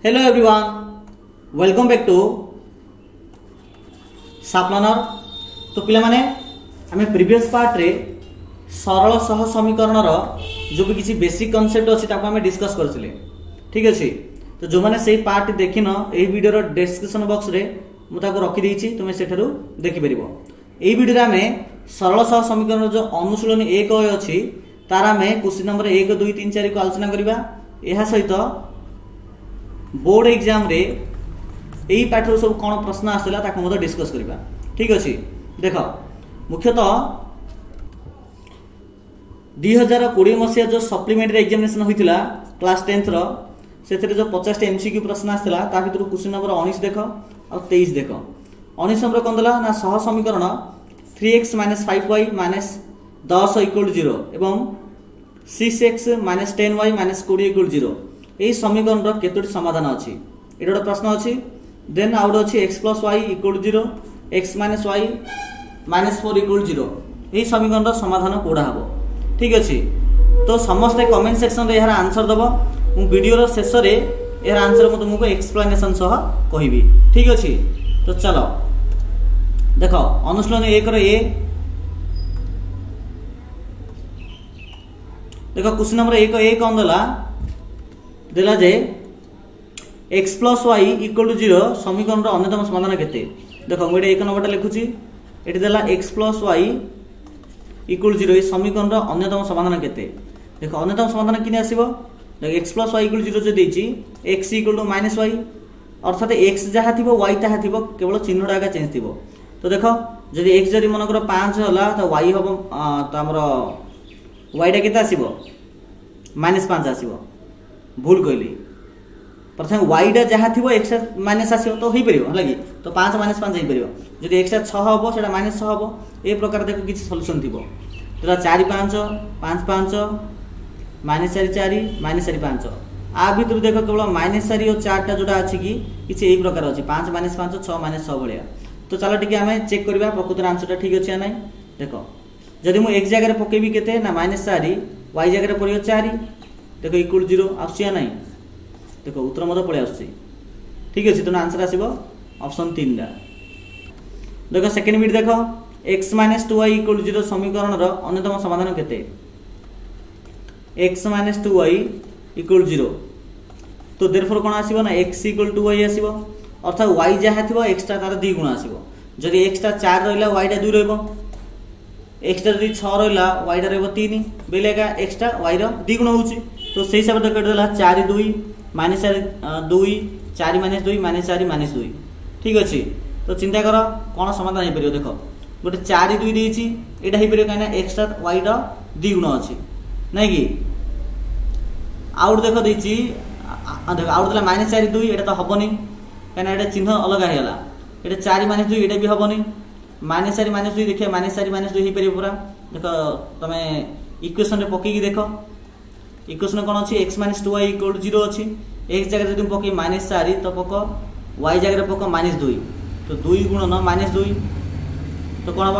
Hello everyone, welcome back to साफ learner. तो पिला माने आमे प्रीवियस पार्ट रे सरल सह समीकरण जो भी किसी बेसिक कॉन्सेप्ट अच्छी आम डिस्कस करथिले। ठीक अच्छे, तो जो मैंने से पार्ट देखिन यही वीडियो डिस्क्रिप्शन बॉक्स रे मुझे रखी देछि, तुम सेठारु देखि परिबो। एही वीडियो रे आमे सरल सह समीकरण जो अनुशीलन 1 अछि तार आमे क्वेश्चन नंबर 1 2 3 4 को आलोचना करिबा। एहा सहित बोर्ड एग्जाम रे यही पाठ सब कौन प्रश्न आसला ताको मत डिस्कस करिबा। ठीक अछि, देख मुख्यतः 2020 मसीहा जो सप्लीमेंटरी एग्जामिनेशन होइतिला क्लास 10th रो सेथरे जो 50 टा एमसीक्यू प्रश्न आसला ता भितर क्वेश्चन नंबर 19 देख और 23 देख। 19 नंबर कोन दला ना सह समीकरण 3x - 5y - 10 = 0 एवं 6x - 10y - 20 = 0। यही समीकरण केतोटी समाधान अच्छी ये गोटे प्रश्न अच्छी। देन आउट अच्छी x + y = 0 x - y - 4 = 0। यही समीकरण समाधान कोड़ा हम। ठीक अच्छे, तो समस्ते कमेंट सेक्शन रे यार आंसर दब। मु वीडियो शेष रे यार आंसर मु तुमको एक्सप्लेनेशन सह कहबी। ठीक अच्छे, तो चलो देख अनुशीलन 1 रो ए देख क्वेश्चन नंबर 1 ए कौन दला देला जे x + y = 0 समीकरण अन्यतम समाधान केते। देखो मुझे 1 नंबर लिखुची एटी देला x + y = 0 ये समीकरण अन्यतम समाधान केते। देखो अन्यतम समाधान किने आसीबो, देखो x + y = 0 जो देछि x = -y अर्थात x जहा थिबो y ताहा थिबो, केवल चिन्हटा आगा चेंज थिबो। तो देखो जदि x जदि मनकर 5 होला तो y हबो तो हमरो y टा केते आसीबो -5 आसीबो। भूल कहली प्रथम y टा जहा थिबो x माइनस आसीबो तो होई परिबो लागि, तो 5 - 5 होई परिबो। जदि x 6 हबो सेटा -6 हबो। ए प्रकार देखो किछि सॉल्यूशन थिबो। तो 4 5 5 5 -4 4 -4 5 आ भितर देखो केवल -4 और 4 टा जोटा अछि कि किछि एई प्रकार अछि 5 - 5 6 - 6 भलिया। तो चलो टिके हमें चेक करबा प्रकृत आंसर ठीक अछि नै। देखो जदि मु x जगह रे पकेबी केते ना -4 y जगह रे पड़ियो 4 देखो इक्वल 0 आसी ना। देखो उत्तर मत पड़े आसी। ठीक अच्छे, तो आंसर आसीबो ऑप्शन 3 टा। देखो सेकंड बिट देखो x - 2y = 0 समीकरण रो अन्यतम समाधान केते। x - 2y = 0 तो देयरफॉर कोन आसीबो ना x = y आसीबो, अर्थात y जहा थिबो x टा तार 2 गुण आसीबो। जदि x टा 4 रहला y टा 2 रहबो, x टा जदि 6 रहला y टा रहबो 3 बेलेगा x टा y रो 2 गुण होउची। तो सही हिसाब से कट देला 4 2 -4 2 4 - 2 -4 - 2। ठीक अच्छे, तो चिंता कर कौन समाधान हो पार। देखो गोटे 4 2 देछि एटा हो पार कहीं एक्स वाई रो 2 गुण अच्छी ना कि। आउट देखो देछि देखो आउट देला -4 2 एटा तो हबनी कहीं एटा चिन्ह अलग हैला। एटा 4 - 2 एटा भी हबनी। -4 - 2 देखिए -4 - 2 हो पार पूरा। देखो तमे इक्वेशन रे पकेकी देखो इक्वेशन कौन अच्छी x - 2y = 0 अच्छी। x जगह तुम पक -4 तो पक y जगह पक -2 तो 2 गुणन -2 तो कौन हम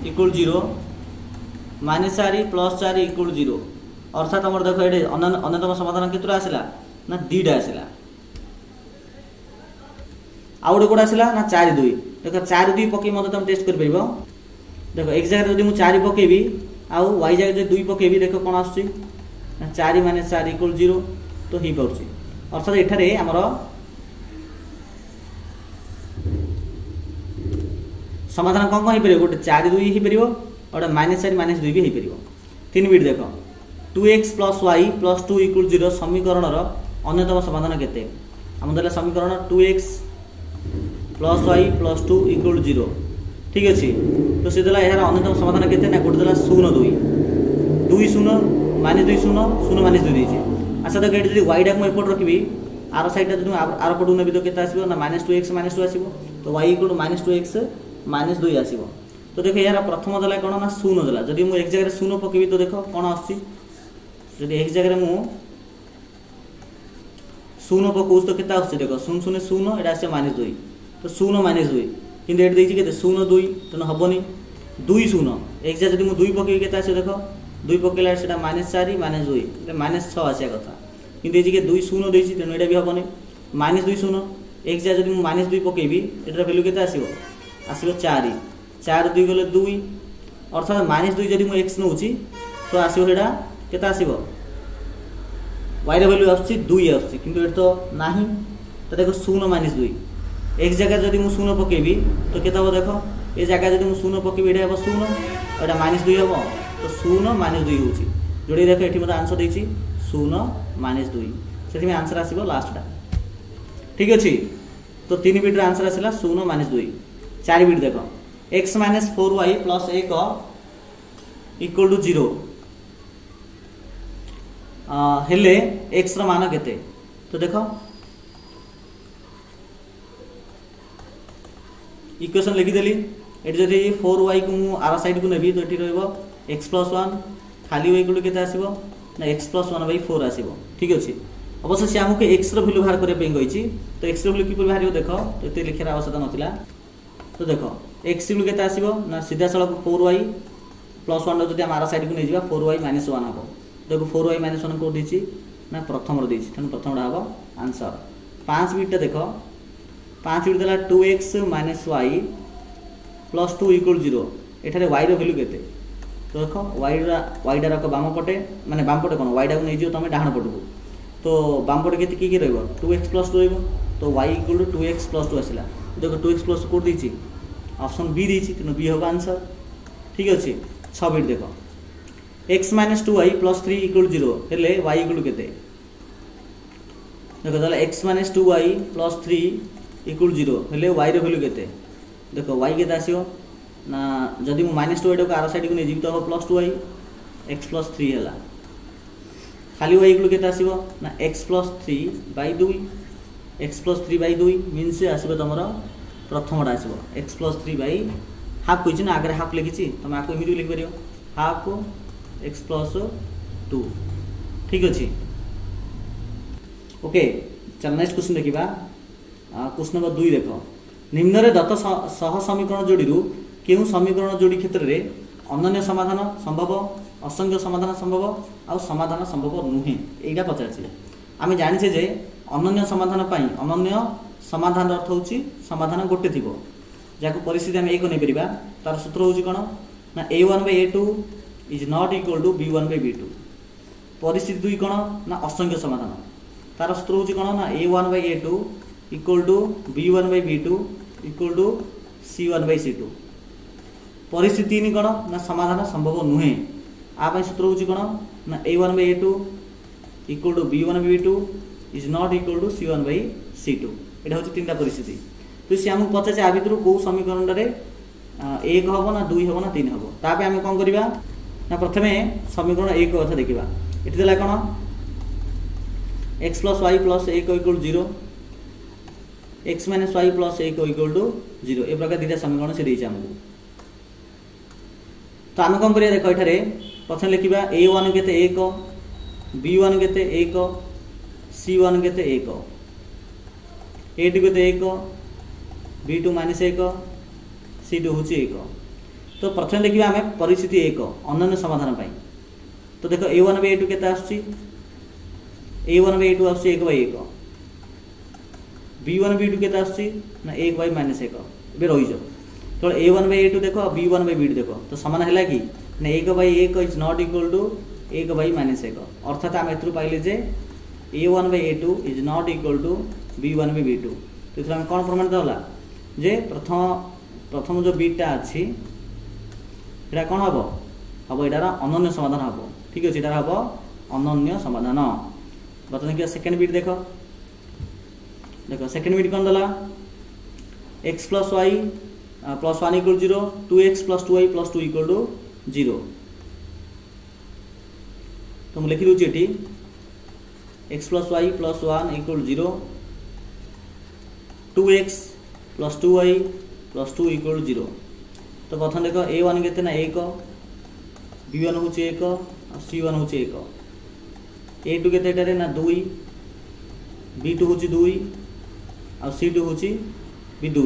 = 0 -4 + 4 = 0 अर्थात आम देखो ये अन्यतम समाधान केतरा आसला ना 2टा आसला। आउ गोटे कोड आसला ना 4 2। देखो 4 2 पकई मत तुम टेस्ट कर परिबो। देखो x जगह जदि मु 4 पकेबी आउ y जगह जदि 2 पकेबी देखो कौन आछी 4 - 4 = 0 तो ही पाउछि। अर्थात एठारे हमर समाधान कौन कौन हो पार गोटे 4 2 हो पार और -4 - 2 भी हो पार। 3 बिट देखो 2x + y + 2 = 0 समीकरण अन्यतम समाधान केते। हम देला समीकरण 2x + y + 2 = 0। ठीक अच्छे, तो से देला यार अन्यतम समाधान केते ना गोटे देला 0 2 2 0 -2 0 0 -2 देछि। अच्छा देखो ये जदि y टा को एपट रखबी आर साइड टा जदि आर पटु नेबी तो केते आसीबो ना -2x - 2 आसीबो। तो y = -2x - 2 आसीबो। तो देखो यार प्रथम देला कोन ना 0 देला। जदि मु एक जगह 0 पकेबी तो देखो कोन आछि जदि एक जगह मु 0 पकोस तो केते आछि देखो 0 0 0 एटा आसे -2 तो 0 -2 किंतु एट देछि केते 0 2 तो हबनी 2 0 एक जगह जदि मु 2 पकेबी केते आसे देखो 2 पकेला सेटा -4 -2 -6 आसिया कथा। किंतु ये 2 0 देछि तेणु एटा भी हबनी -2 शून्य x जगह जब -2 पकेबी एटार वैल्यू केते आसीबो 4 4 2 गले 2 अर्थात -2 जदि मु x नउची तो आसीबो हेडा केते आसीबो y र वैल्यू आछी 2 आछी किंतु एट तो नाही तो देखो 0 -2 x जगह जदि मु 0 पकेबी तो केते हो देखो ए जगह जदि मु 0 पकेबी एटा हो 0 एटा -2 हो तो 0 -2 होची जोड़ी देखो एठी मते आंसर देछि 0 -2 सेठी में आंसर आसीबो लास्ट टा ठीक अछि तो 3 बिट रे आंसर आसिला 0 -2 4 बिट देखो x - 4y + 1 इक्वल टू 0 हेले x रो मान केते तो देखो इक्वेशन लिखि देली एट जदि 4y को मु आर साइड को नेबी तो एठी रहबो x + 1 खाली y इक्वल टू केते आसीबो ना x + 1/4 आसीबो ठीक अछि अवश्य से हमके x रो वैल्यू बाहर करे पे गइछि तो x रो वैल्यू किपर बाहरियो देखो तो एते लिखिरा आवश्यकता नथिला तो देखो x इक्वल केते आसीबो ना सीधा सळक 4y + 1 जदि हम आर साइड को नै जिबा 4y - 1 हबो देखो 4y - 1 को दिछि ना प्रथम रो दिछि तन प्रथम रा हबो आंसर 5 बिट देखो 5 बिट देला 2x - y + 2 = 0 एठारे y रो वैल्यू केते तो देखो y डा रख बाम पटे माने बाम पटे कोन y डा को नै जियो तमे डाहण पटको तो बाम पटे केते की रहबो 2x + 2 रहबो तो y = 2x + 2 आसिला देखो 2x + 2 को दिछि ऑप्शन बी दिछि तनो बी होबा आंसर ठीक अछि 6 बिट देखो x - 2y + 3 = 0 हेले y = केते देखो ताले x - 2y + 3 = 0 हेले y रो वैल्यू केते देखो y केते आसीओ ना जदि मु -2y को आर साइड को नै जीव तो + 2y x + 3 हला खाली y = केते आसीबो ना x + 3/2 x + 3/2 मींस से आसीबो तमरो प्रथमडा आसीबो x + 3/हाफ कहिछि ना आगे हाफ लिखिछि तमे आको इमिडियो लिख परियो हाफ x + 2 ठीक अछि ओके चल नेक्स्ट क्वेश्चन देखिबा क्वेश्चन नंबर 2 देखो निम्न रे दत्त सह समीकरण जोड़ीरु केउ समीकरण जोड़ी क्षेत्र रे अनन्य समाधान संभव असंख्य समाधान संभव आ समाधान संभव नुहे एटा पचारछि आमे जानि छे जे अनन्य समाधान पई अनन्य समाधान अर्थ होछि समाधान गोटे थिबो जाको परिस्थिति हम एक नै परिबा तार सूत्र होछि कोन ना a1/a2 is not equal to b1/b2 परिस्थिति 2 कोन ना असंख्य समाधान तार सूत्र होछि कोन ना a1/a2 equal to b1/b2 equal to c1/c2 परिस्थिति 3 कोन ना समाधान संभव नुहे आ पई सूत्र होछि कोन ना a1/a2 equal to b1/b2 is not equal to c1/c2 एटा होछि तीनटा परिस्थिति तो से हम पचासे आ भितरु को समीकरण रे 1 हबो ना 2 हबो ना 3 हबो तापे हम कोन करिबा ना प्रथमे समीकरण 1 कथा देखिबा एठी देला कोन x + y + 1 = 0 x - y + 1 = 0 ए प्रकार दिटा समीकरण से देछि हमको तो आम कौन करिया देखो एठारे प्रथम लिखिबा a1 केते 1 b1 केते 1 c1 केते 1 a2 केते 1 b2 - 1 c2 होची 1 तो प्रथम लिखिबा हमें परिस्थिति 1 अनन्य समाधान पाई तो देखो a1/a2 केते आछी a1/a2 आछी 1/1 b1/b2 केते आछी ना 1/-1 बे रहि जो तो a1/a2 देखो b1/b2 देखो तो समान हैला कि ना 1/1 इज नॉट इक्वल टू 1/-1 अर्थात हम एथरु पाइले जे a1/a2 is not equal to b1/b2 तो इथरा हम कोन प्रमाणित होला जे प्रथम जो बीटा अछि एटा कोन हबो हबो एटारा अनन्य समाधान हबो ठीक अछि एटारा हबो अनन्य समाधान बतन के सेकंड बीट देखो सेकंड बीट कोन दला x + y + 1 = 0 2x + 2y + 2 = 0 तो हम लिखि रुछि एठी x + y + 1 = 0 2x + 2y + 2 = 0 तो प्रथम देखो a1 केते ना 1 b1 होछि 1 और c1 होछि 1 a2 केते एटारे ना 2 b2 होछि 2 और c2 होछि b2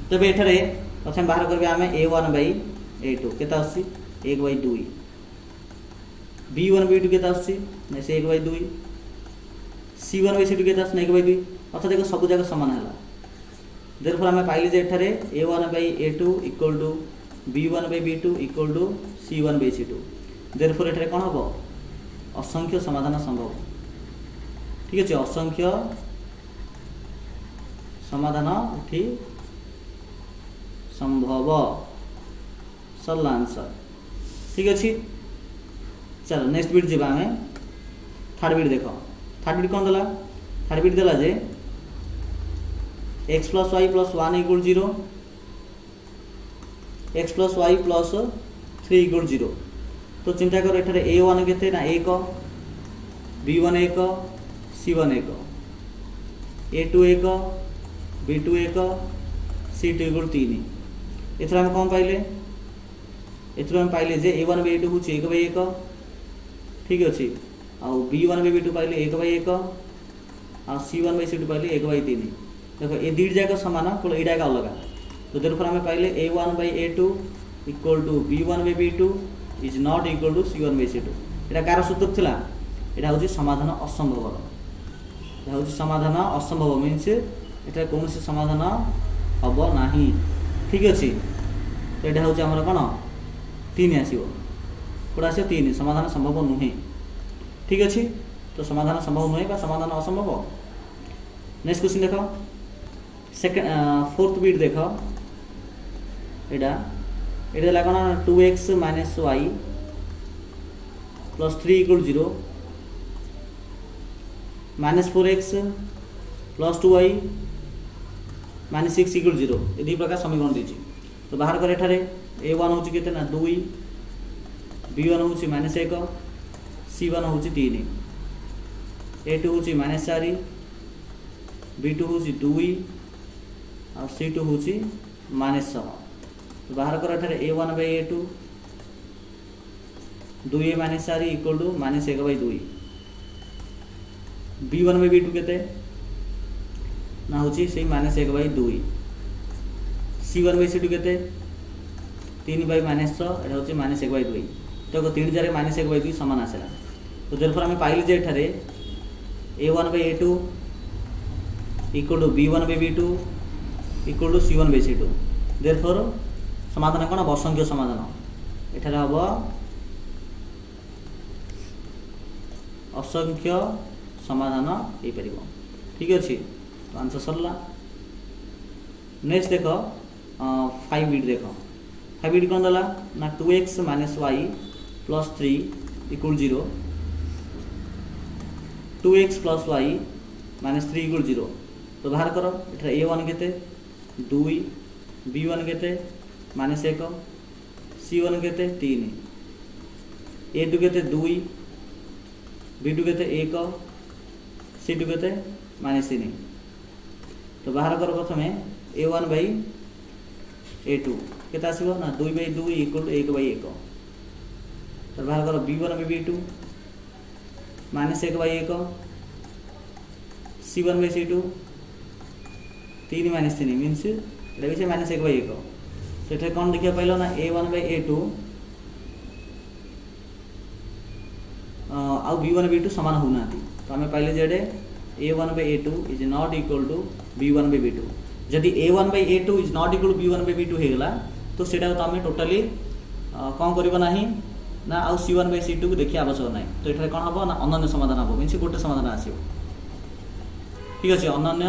तबे एठारे प्रथम बाहर करबे हमें a1/a2 केता आसी 1/2 b1/b2 केता आसी ना से 1/2 C1 बाई C2 केते आसना 1 बाई 2 अर्थात देखो सब जगह समान है। देयरफॉर आम पाइले जे एठारे A1 by A2 equal to B1 by B2 equal to C1 by C2। Therefore एठारे कौन हम असंख्य समाधान संभव। ठीक अच्छे असंख्य समाधान ये संभव सरल आंसर। ठीक अच्छे चलो नेक्स्ट बीट जावा आम थर्ड बीट देख। थर्ड बीट कौन देला थर्ड बीट देला जे x plus y plus 1 equal 0 x plus y plus 3 equal 0। तो चिंता कर एठारे A1 केते ना 1 B1 1 C1 1 A2 1 B2 1 C2 equal 3। एथर हम कौन पाइले एथर हम पाइले जे A1 बाई A2 होची 1 बाई 1। ठीक अच्छे आ B1 बाई B2 पाइले 1 by 1 uh C1 by C2 पाइले 1 बाई 3। देखो ये दुईट जाक सामान केवल यहाँ एक अलग। तो देयरफॉर आम पाइले A1 by A2 equal to B1 by B2 is not equal to C1 by C2। यहाँ कार सूत्र थिला यहाँ हूँ समाधान असंभव। यहाँ हूँ समाधान असंभव मीन्स यहाँ कौन समाधान हम ना। ठीक अच्छे तो यहाँ हूँ आम कौन 3 आसो कौट आस 3 समाधान संभव नुहे। ठीक अच्छे तो समाधान संभव नुहे समाधान असंभव। नेक्स्ट क्वेश्चन देख सेकेंड फोर्थ बीट देख यहाँ कौन 2x minus y plus 3 equal 0 minus 4x plus 2y minus 6 equal 0 ये दुई प्रकार समीकरण दीजिए। तो बाहर कर एठारे A1 हूँ के 2 B1 हूँ माइनस 1 C1 हूँ 3 A2 हूँ माइनस 4 B2 हूँ 2 और C2 हूँ माइनस 6। तो बाहर कर एठारे A1 by A2 2 minus 4 equal to minus 1 by 2 B1 by B2 केते ना हूँ से minus 1 by 2 C1 by C2 केते 3 बाई माइनस 6 यहाँ हूँ माइनस 1 बाई 2। तो 3 जार माइनस 1 बाई 2 सामान आसला। तो देयरफॉर आम पाइले जे एठारे A1 by A2 equal to B1 by B2 equal to C1 by C2। Therefore समाधान कौन असंख्य समाधान एठारे हम असंख्य समाधान हो पार। ठीक अच्छे तो आंसर सरला। नेक्स्ट देख 5 बीट देख 5 बीट कौन देला ना 2x minus y plus 3 equal 0 2x plus y minus 3 equal 0। तो बाहर कर एठारे A1 केते 2 B1 केते माइनस 1 C1 केते 3 A2 केते 2 B2 केते 1 C2 केते माइनस 3। तो बाहर कर प्रथम A1 बाई A2 केते आसीबो ना 2 बाई 2 इक्वल टू 1 बाई 1। तो बाहर कर B1 by B2 minus 1 by 1 C1 by C2 3 minus 3 means ये भी माइनस 1 बाई 1। तो ये कौन देखिए पाइल ना A1 बाई A2 आउ B1 B2 सामान होना। तो आम पाइले जे A1 by A2 is not equal to B1 by B2। जदि A1 by A2 is not equal to B1 by B2 होगा तो सेटा तो आम टोटाली कौन करना ना आउ C1 बाई C2 को देखिए आवश्यक ना। तो ये कौन हम ना अनन्य समाधान हम मीन गोटे समाधान आसो। ठीक अच्छे अनन्य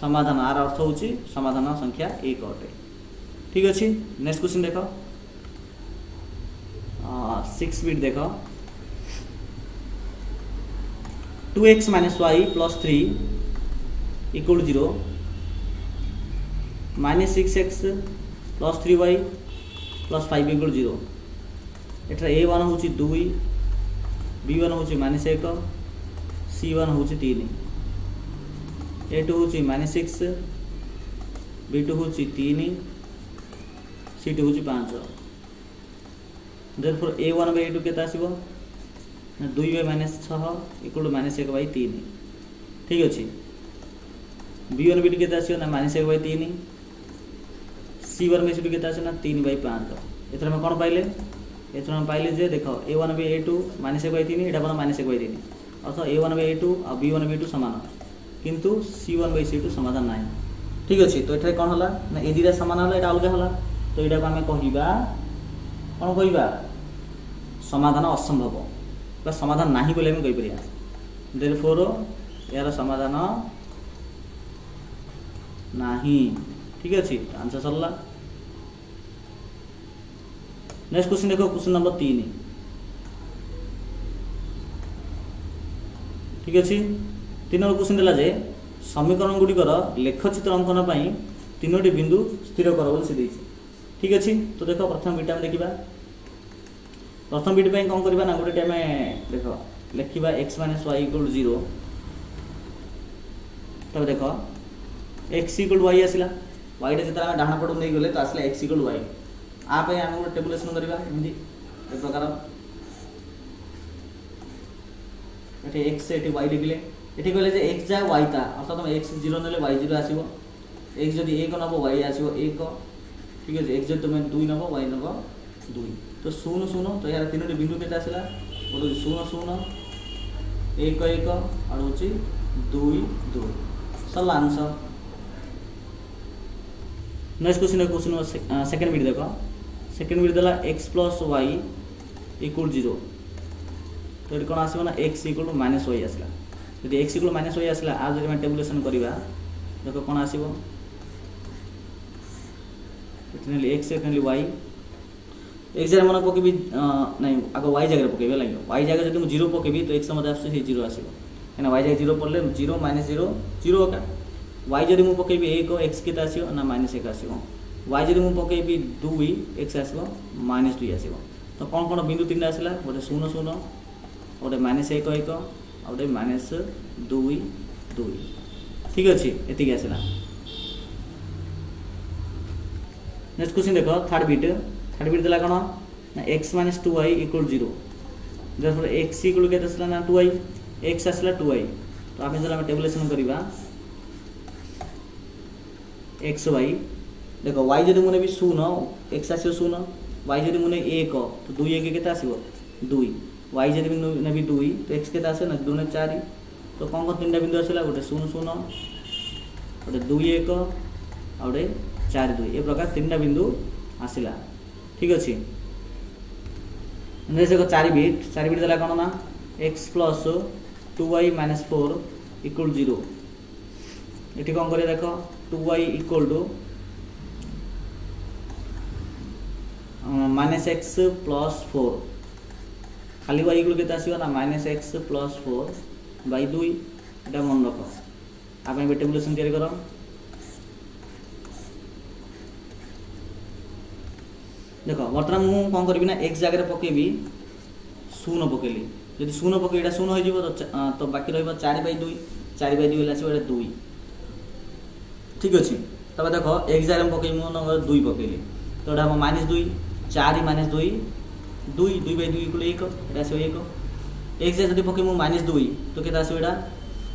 समाधान आर अर्थ हूँ समाधान संख्या 1 अटे। ठीक अच्छे नेक्स्ट क्वेश्चन देख 6 बीट देख 2x minus y plus 3 equal 0 minus 6x plus 3y plus 5 equal 0। एठार A1 हूँ 2 B1 हूँ माइनस 1 C1 हूँ 3 A2 हूँ माइनस 6 B2 हूँ 3 C2 हूँ 5। देयरफॉर A1 बाई A2 केते आसीबो 2 by minus 6 equal to minus 1 by 3। ठीक अच्छे B1 B2 केते आसीबो ना minus 1 by 3 C1 by C2 केते आसीबो ना 3 बाई 5। एथर हम कौन पाइले एथर हम पाइले जे देख A1 by A2 minus 1 by 3 एटा बना माइनस 1 बाई 3 अर्थ a1/a2 और b1/b2 सामान किंतु c1/c2 समाधान ना ठीक अच्छे। तो ये कौन है ना ए दुटा सामान है अलग है तो यहाँ को आम कह कौन कह समाधान असंभव समाधान ना बोले कहीपर देयरफॉर यार समाधान नाही ठीक अच्छे। आंसर सरला। नेक्स्ट क्वेश्चन देखो क्वेश्चन नंबर 3 ठीक अच्छे। 3 नंबर क्वेश्चन दिला जे समीकरण गुड़िकर लेखचित्र अंकन पर 3टी बिंदु स्थिर कर बोली से ठीक अच्छे। तो देख प्रथम बीटा में देखा प्रथम बीट पर कौन करवा ना गोटे आम देख लिखा x - y = 0 तब देख x = y आसला y जो आम डाण पटू नहीं गले तो आसला x = y आप आम गोटे टेबुलेसन करवा एमती ए प्रकार ये x ये y लिखले ये कहले x जाए y ता अर्थात तुम x 0 ना y 0 आसो x जब 1 नब y आसो 1 ठीक है। x जब तुम 2 नब y नब 2 तो 0 0 तो यार 3टी बिंदु के आसला गोटे 0 0 1 1 और हूँ 2 2 सरला आंसर। नेक्स्ट क्वेश्चन सेकेंड बीट देख सेकेंड बीट देला x + y = 0 तो ये कौन आसो ना x = -y आसला यदि x = -y आसला आज जब टेबुलेसन करवा देख कौन आसो x y x जगह मन पकेबी ना आग y जगह पकेबी लगे y जगह जब मुझे 0 पकेबी तो x मत आस 0 आसो कहीं y जगह 0 पड़े 0 - 0 0 का y जब मुझे पकेबी 1 x के आसो ना -1 आसो y जब मुझे पकेबी 2 x आसो -2 आसो। तो कौन कौन बिंदु 3 आसला गोटे 0 0 गोटे -1 1 और गोटे -2 2 ठीक अच्छे ये आसला। नेक्स्ट क्वेश्चन देख थर्ड बीट देला कौन ना x - 2y = 0 जब x = के आसला ना 2y x आसला 2y तो आप जो टेबुलेसन करवा x y देख y जब मुझे भी 0 x आसो 0 y जब मुझे 1 तो 2 1 के आसो 2 y जब भी 2 तो x के आसे ना 2 ने 4 तो कौन कौन 3टा बिंदु आसला गोटे 0 0 गोटे 2 1 और गोटे 4 2 ये प्रकार 3टा बिंदु आसला ठीक अच्छे। देखो 4 बीट देला कौन ना x + 2y - 4 = 0 ये कौन कर देख 2y = -x + 4 खाली y = के आसो ना -x + 4/2 ये मन रख आप टेबुलेसन तैयारी कर देख बर्तमान मुझे कौन करी ना x जगह पकेबी 0 पकेली जब 0 पके 0 हो तो बाकी रही 4/2 4/2 आसो 2 ठीक अच्छे। तब देख x जगह पके नंबर 2 पकेली तो ये हम -2 4 - 2 2 2/2 = 1 आसो 1 x जब पके -2 तो के आसो यहाँ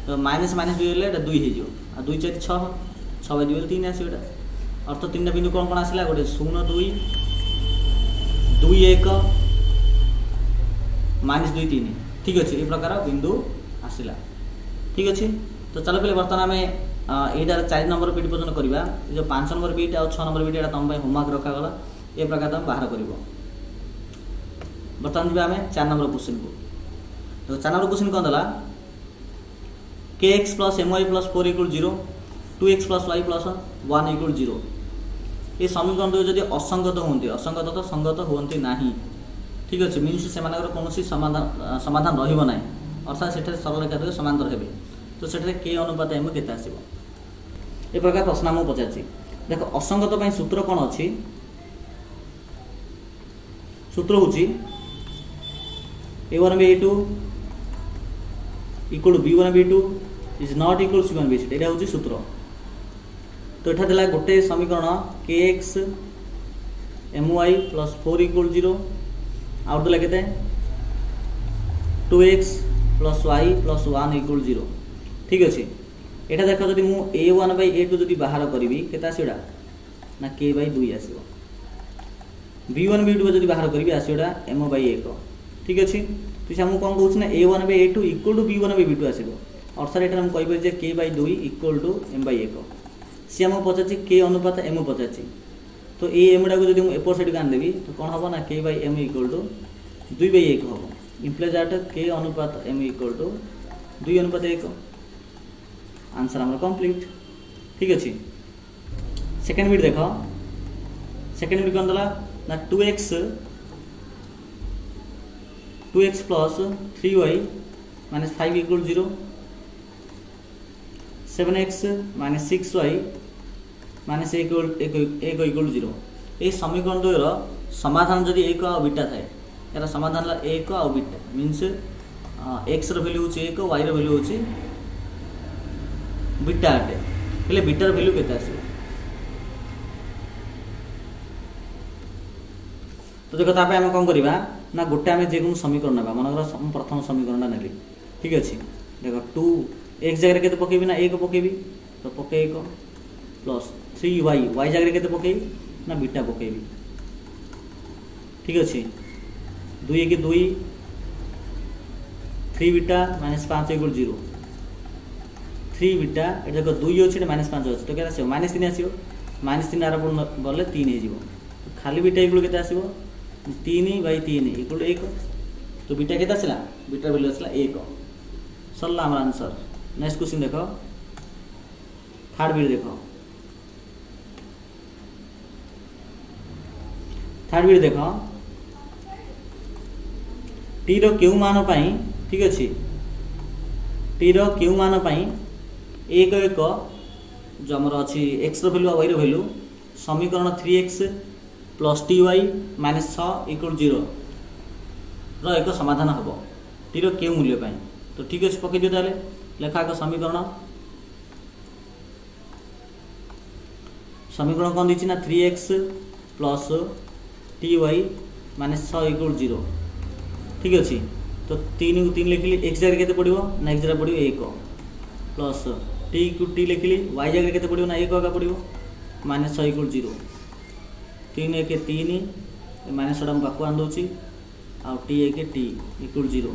तो -2 हेल्ले 2 हो 2 4 6 6/2 3 आसो यहाँ अर्थ 3टा बिंदु कौन कौन आसला गोटे 0 2 2 1 -2 3 ठीक अच्छे ये प्रकार बिंदु आसला ठीक अच्छे। तो चलो पहले बर्तमान आम यहाँ 4 नंबर बीट पर्यटन करवा जो 5 नंबर बीट और 6 नंबर बीट यहाँ तुम होमवर्क रखागला ये प्रकार तुम बाहर कर बर्तमान जी आम 4 नंबर क्वेश्चन को तो 4 नंबर क्वेश्चन कौन देला kx + my + 4 = 0 2x + y + 1 = 0 ये समीकरण दो जब असंगत होती असंगत तो संगत होती ना ठीक अच्छे मीनस से कौन समाधान रहा अर्थात से सरल रेखा समांतर हे तो से के अनुपात एम के आसो ये प्रकार प्रश्न आमको पचार देख असंगत सूत्र कौन अच्छी सूत्र हूँ a1/a2 = b1/b2 is not equal c1/c2 यहाँ हूँ सूत्र। तो यहाँ देला गोटे समीकरण kx my + 4 = 0 आउट देला केते 2x + y + 1 = 0 ठीक अच्छे। यहाँ देख जब मुझे a1/a2 जब बाहर करी के आसोड़ा ना k/2 आसो b1/b2 जब बाहर करी आसोड़ा m/1 ठीक अच्छे। तो तुझे आमको कौन कहूँ ना a1/a2 इक्वल टू b1/b2 आसो अर्थात ये कहीपर k/2 इक्वल टू m/1 सी आमको पचार k अनुपात m पचार तो ये m टाक जब एपर साइड आनदेवी तो कौन हम ना k/m इक्वल टू 2/1 हम इम्प्लाइज दैट k अनुपात m इक्वल टू 2:1 आंसर आम कंप्लीट ठीक अच्छे। सेकेंड बिट देख सेकेंड बिट कौन देला ना 2x plus 3y minus 5 equal 0 7x minus 6y minus 1 equal 0 ये समीकरण द्वयर समाधान जदि 1 आ बीटा थाए यार समाधान 1 आ बीटा मीन्स एक्स वैल्यू हूँ 1 y वैल्यू हूँ बीटा अटे हेले बीटार वैल्यू केते आसो तो देखो तापे आम कौन करवा ना गोटे आम जेको समीकरण ना मनकर प्रथम समीकरण ना नेली ठीक अच्छे देखो 2 एक्स जगह के पकेबी ना 1 पकेबी तो पके 1 प्लस 3y y जगह के पकेबी ना बीटा पकेबी ठीक अच्छे 2 1 2 3 बीटा माइनस 5 इक्वल 0 3 बीटा ये देखो 2 अच्छे माइनस 5 अच्छे तो क्या आसो माइनस 3 आसो माइनस 3 आर गले 3 हो खाली बीटा इक्वल के आसो 3/3 इक्वल 1 तो बीटा के आसला बीटा वैल्यू आसला 1 सरला आम आंसर। नेक्स्ट क्वेश्चन देख थर्ड बीट देख थर्ड बीट देख टी रो क्यों मान पाई ठीक अच्छे टी रो क्यों मान पाई 1 1 जो आमर अच्छी एक्स वैल्यू और वाई वैल्यू समीकरण 3x plus t y minus 6 equal 0 एक समाधान हम टी रो क्यों मूल्य पाई तो ठीक अच्छे पकई दियो ताले लेखा एक समीकरण कौन दी ना 3x plus t y minus 6 equal 0 ठीक अच्छे तो 3 को 3 लिखिली एक्स जगह के पड़ो ना एक्स जगह पड़ो 1 प्लस टी को टी लिखिली वाई जगह के पड़ो ना 1 आगे पड़ो माइनस 6 इक्वल 0 3 1 3 माइनस छटा पाक आंदे आउ टी 1 टी इक्वल 0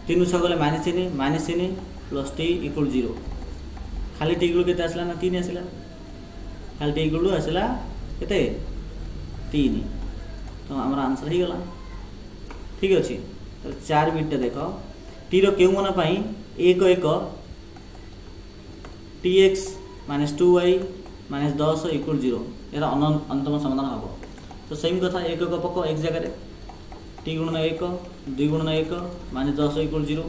3 6 गले माइनस 3 प्लस टी इक्वल 0 खाली टी इक्वल के आसला ना 3 आसला खाली टी इक्वल आसला के 3 तो आम आंसर हो गला ठीक अच्छे। तो 4 बीटा देख टी रो क्यों मान पाई 1 1 tx minus 2y minus 10 equal 0 यार अंतम समाधान हम तो सेम कथा 1 1 पक एक जगह टी गुणन 1 2 गुणन 1 माइनस 10 इक्वल 0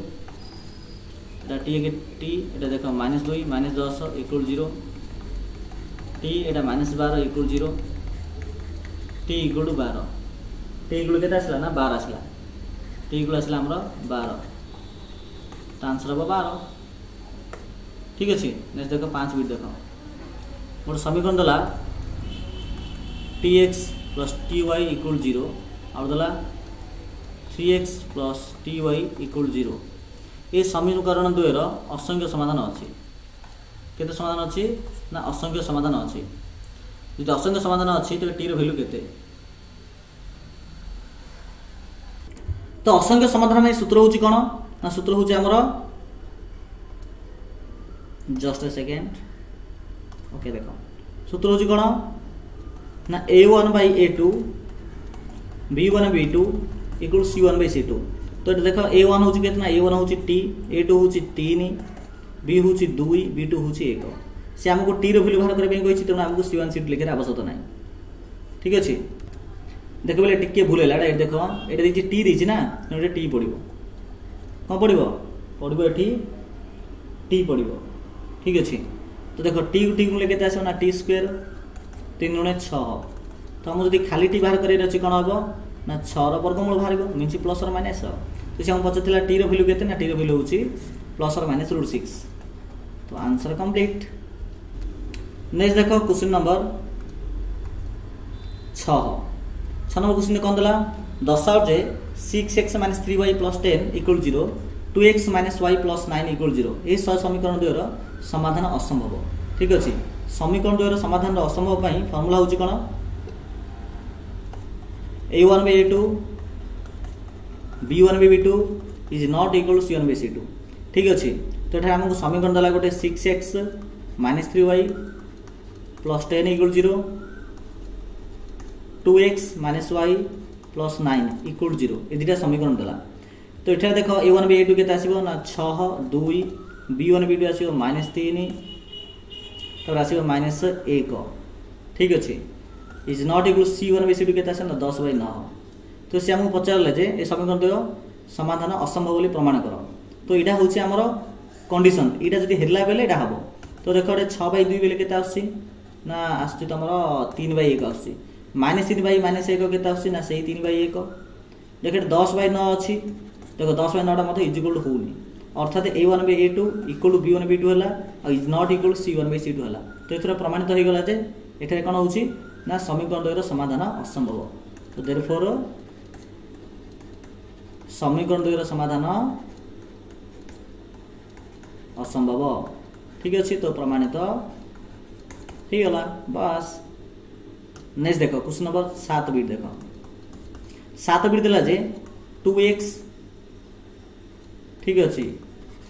टी 1 टी ये देख माइनस 2 माइनस 10 इक्वल 0 टी ये minus 12 equal 0 T equal 12 T equal के आसला ना 12 आसला टी इक्वल आसला आमर 12 तो आंसर हम 12 ठीक अच्छे। नेक्स्ट देख 5 बीट देख मोट समीकरण देला tx प्लस ty इक्वल 0 और देला 3x प्लस ty इक्वल 0 ये समीकरण द्वयर असंख्य समाधान अच्छी केते समाधान अच्छी ना असंख्य समाधान अच्छी जो असंख्य समाधान अच्छी तो टी रो वैल्यू केते तो असंख्य समाधान में सूत्र हूँ कौन ना सूत्र हूँ आमर जस्ट ए सेकेंड ओके देख सूत्र हूँ कौन ना a1/a2 b1/b2 इक्वल c1/c2 तो ये देख a1 हूँ के a1 हूँ t a2 हूँ 3 b हूँ 2 b2 हूँ 1 सी आमको टी रो वैल्यू बाहर करने को तेणु आमको c1 c2 लिखे आवश्यकता ना ठीक अच्छे। देख बोले टिके भूल है देख ये टी देती ना ये टी पड़ो कौन पड़ो पड़ो ये टी पड़ो ठीक अच्छे। तो देख टी टी मूल्य के आस ना टी स्क्वायर 3 × 6 तो आम जब खाली टी बाहर कर कौन हम ना 6 वर्गमूल बाहर मीन प्लस और माइनस तो से पचार टी रो वैल्यू के ना टी रो वैल्यू हूँ प्लस और माइनस √6 तो आंसर कंप्लीट। नेक्स्ट देख क्वेश्चन नंबर 6 नंबर क्वेश्चन कौन देला दर्शाओ जे 6x minus 3y plus 10 equal 0 2x minus y plus 9 equal 0 ये समीकरण द्वयर समाधान असंभव ठीक अच्छे। समीकरण द्वयर समाधान असंभव फर्मूला हूँ कौन a1/a2 b1 by b2 is not equal to c1 by c2 ठीक अच्छे। तो ये आमको समीकरण देला गोटे 6x - 3y + 10 equal 0 2x - y + 9 equal 0 ये दुटा समीकरण देला। तो ये देख a1 by a2 केते आसीबो ना 6 2 b1 b2 आसीबो -3 तब आसीबो -1 ठीक अच्छे is not equal c1 by c2 केते आसे ना 10 by 9। तो से हमको पचारले जे ए समीकरण देव समाधान असंभव बोली प्रमाण कर। तो यहाँ हूँ आमर कंडीशन यहाँ जब हेल्ला बेले यहाँ हम। तो देख ये 6 by 2 बेले केते आसी ना आसुची तुम 3 by 1 आसुची -3 by -1 केते आसुची ना से 3 by 1 देख 10 by 9 अच्छी देख 10 by 9 टा इज इक्वल टू होनी अर्थात a1 by a2 equal to b1 b2 है is not equal to c1 by c2 है। तो ये प्रमाणित हो गला जे एठारे कौन होची ना समीकरण द्वयर समाधान असंभव। तो देयरफॉर समीकरण द्वयर समाधान असंभव ठीक अच्छे। तो प्रमाणित हो गला बस। नेक्स्ट देखो क्वेश्चन नंबर 7 बिट देखो 7 बिट दिला जे 2x ठीक अच्छे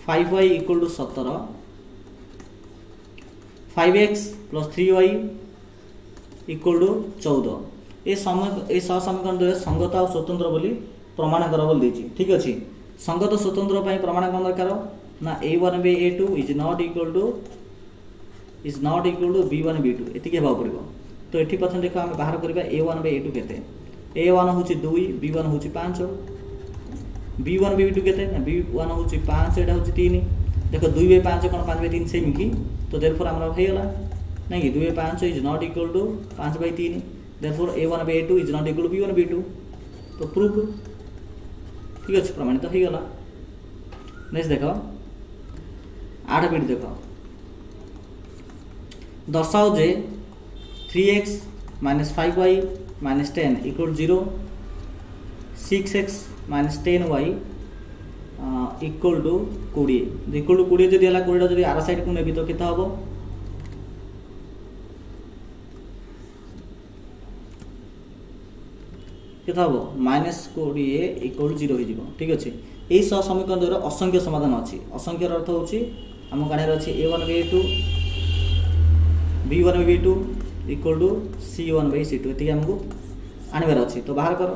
5y equal to 17 5x + 3y equal to 14 ये समीकरण द्वय संगत और स्वतंत्र बोली प्रमाण कर बोली ठीक अच्छे। संगत स्वतंत्र प्रमाण कौन दरकार ना a1 by a2 is not equal to b1 b2 एतिक हेबा पड़िबो। तो एठी प्रथम देखो हम बाहर करबा a1 by a2 केते a1 होची 2 b1 होची 5 b1 by b2 केते ना b1 होची 5 एटा होची 3 देखो 2 by 5 कोन 5 by 3 सेम की। तो देयरफॉर हमरा हो गेला नहीं कि 2 by 5 is not equal to 5 by 3 therefore a1 by a2 is not equal to b1 b2 तो प्रूफ ठीक अच्छे प्रमाणित हो गला। नेक्स्ट देखो 8 बिट देखो दर्शाओ जे 3x - 5y - 10 equal 0 6x - 10y equal to 20 equal to 20 जदि 20 जदि आर साइड को नेबी तो केता हबो केता हबो -20 इक्वल 0 हो जिवो ठीक अच्छे। यही समीकरण द्वारा असंख्य समाधान अच्छी असंख्य अर्थ होची आम काढ़ अच्छे a1 by a2 b1 by b2 equal to c1 by c2 ये आमको आनबार अच्छी। तो बाहर कर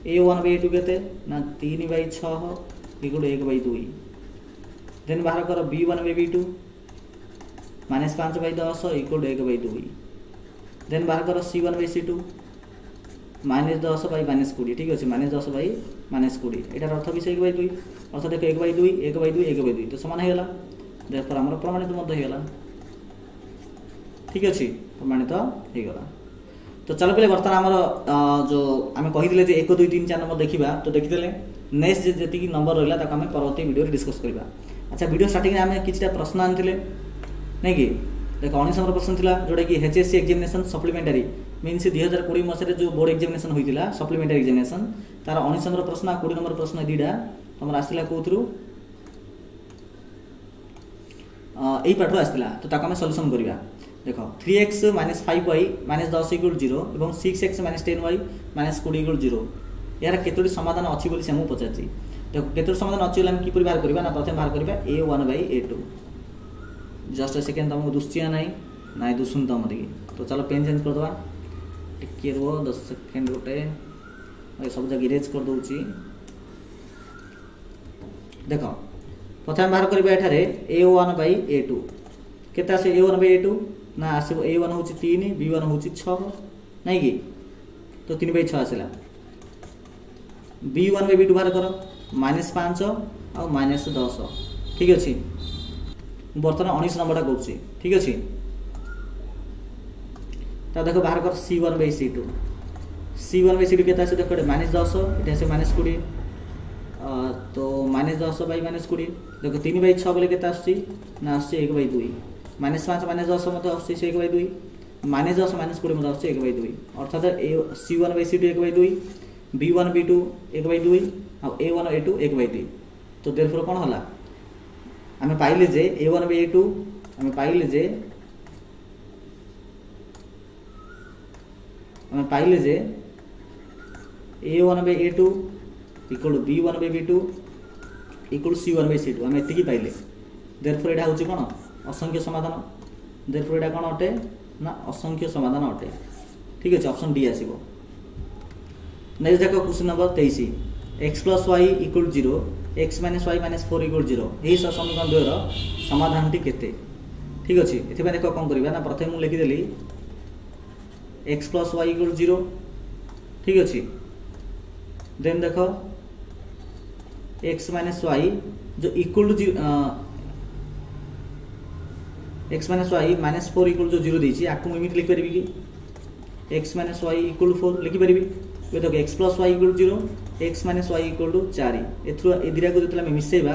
a1 by a2 केते ना 3 by 6 equal to 1 by 2 then बाहर कर b1 by b2 -5 by 10 equal to 1 by 2 then बाहर कर c1 by c2 -10 by -20 ठीक अच्छे -10 by -20 एटार अर्थ भी 1 by 2 अर्थात देख 1 by 2 1 by 2 1 by 2 तो समान हो गला। देयरफॉर हमर प्रमाणित मध्य हो गला ठीक अच्छे प्रमाणित हो गला। तो चलो पहले बर्तमान आमर जो आम कही 1 2 3 4 नंबर देखा तो देखीदे नेक्स्ट जी नंबर रहा ताको आम परवर्ती वीडियो डिस्कस करवा। अच्छा वीडियो स्टार्टिंग में आम कि प्रश्न आनी नहीं कि देख 19 नंबर प्रश्न था जोटा कि HSC एग्जामिनेशन सप्लीमेंटारी मीन्स 2020 मसीह जो बोर्ड एग्जामिनेशन होता सप्लीमेंटारी एग्जामिनेशन तार 19 नंबर प्रश्न 20 नंबर प्रश्न दीटा तुम आसला कौथु यही पाठ आसला। तो ताको आम सल्यूशन करवा देख 3x - 5y - 10 इक्वल 0 और 6x - 10y - 20 इक्वल 0 यार केतोटी समाधान अच्छी बोली से मुझे पचारि देख केतोटी समाधान अच्छी बोली किपर बाहर करवा ना प्रथम बाहर करवा a1 by a2 just a second तुमको दुश्चिया ना दुशुन तुम देखिए। तो चलो पेन चेंज करदे टिके रुह 10 सेकेंड गोटे सब जगह इरेज कर दूची देख प्रथम बाहर करवा एठारे a1 by a2 केते आसे a1 by a2 ना आसो a1 हूँ 3 b1 हूँ 6 नहीं कि तो 3 by 6 आसला b1 by b2 बाहर कर -5 और -10 ठीक अच्छे। बर्तमान 19 नंबर करुच्ची ठीक अच्छे। तो देखो बाहर कर c1 by c2 c1 by c2 केते आसे देख -10 ये आसे -20 तो -10 by -20 देखो 3 by 6 बोले केते आसी ना आसी 1 by 2 -5 -10 मत आसी 1 by 2 -10 -20 मत आसी 1 by 2 अर्थात c1 by c2 1 by 2 b1 b2 1 by 2 और a1 a2 1 by 2 तो देयरफॉर कौन हला आमे पाइले जे a1 by a2 आमे पाइले जे a1 by a2 equal to b1 by b2 equal to c1 by c2 आम एतिकी पाइले देयरफॉर एटा होची कोन असंख्य समाधान देयरफॉर एटा कोन अटे ना असंख्य समाधान अटे ठीक अछि ऑप्शन डी आसीबो। नेक्स्ट देखो question number 23 x + y = 0 x - y - 4 = 0 एही समीकरण 2 रो समाधान टी केते ठीक अछि। एथि में देखो कोन करबा ना प्रथम मु लिखि देली x + y = 0 ठीक अछि। देन देखो x - y जो इक्वल टू x - y - 4 = 0 देछि आकु इमिट लिख परबी कि x - y = 4 लिखि परबी ये देखो x + y = 0 x - y = 4 एथरो ए दिरा को जतला में मिसेबा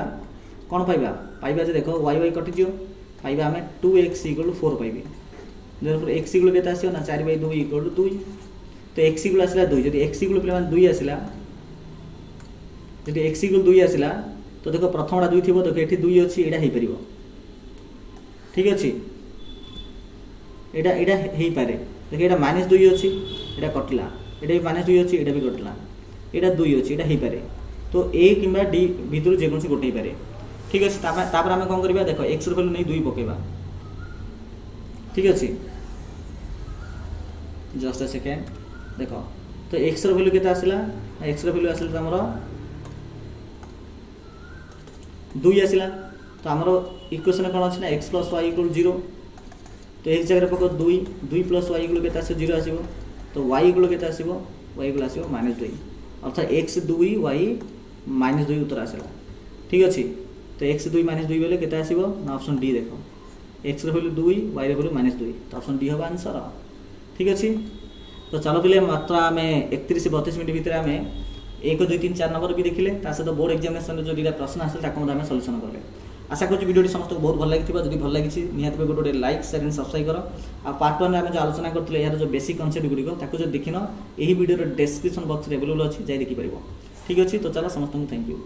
कोन पाइबा जे देखो y कटि जियो पाइबा हमें 2x = 4 पाइबे देयरफॉर x = केता आसियो ना 4/2 = 2 तो x = आसिला 2 जदि x = प्लस 2 आसिला जदि x = 2 आसिला तो देखो प्रथमडा 2 थिबो देखो एठी 2 अछि एडा हे परिबो ठीक अछि एडा एडा हे पारे देखो एडा -2 अछि एडा कटला एडा -2 अछि एडा भी कटला एडा 2 अछि एडा हे पारे तो a किबा d भितर जे कोनसी गोटे पारे ठीक अछि। तापर हमें कोन करबा देखो x रो वैल्यू नै 2 पकेबा ठीक अछि जस्ट अ सेकेंड देखो तो x रो वैल्यू केता आसिला x रो वैल्यू आसिला हमरो 2 आसिला तो हमरो इक्वेशन कोन अछि ना x + y = 0 तो एक जगह पको 2 + y = केता आसे 0 आसीबो तो y = केता आसीबो y = आसीबो -2 अर्थात x 2 y -2 उत्तर आसिला ठीक अछि। तो x 2 -2 बेले केता आसीबो ना ऑप्शन डी देखो x रो वैल्यू 2 y रो वैल्यू -2 तो ऑप्शन डी होबा आंसर ठीक अछि। तो चलो पिले मात्र हमें 31 से 32 मिनिट भीतर हमें 1 2 3 4 नंबर भी देखिले ता से तो बोर्ड एग्जामिनेशन रे जो दिरा प्रश्न आसे ताको हम सॉल्यूशन करले आशा करछि वीडियो समस्त बहुत भल लागिथिबा जदि भल लागिछि निहात पे गोटे लाइक शेयर एंड सब्सक्राइब करो आ पार्ट 1 रे हम जो आलोचना करथिले यार जो बेसिक कांसेप्ट गुडी को ताको जो देखिनो एही वीडियो रे डिस्क्रिप्शन बॉक्स रे अवेलेबल अछि जाय देखि परिबो ठीक अछि। तो चलो समस्त थैंक यू।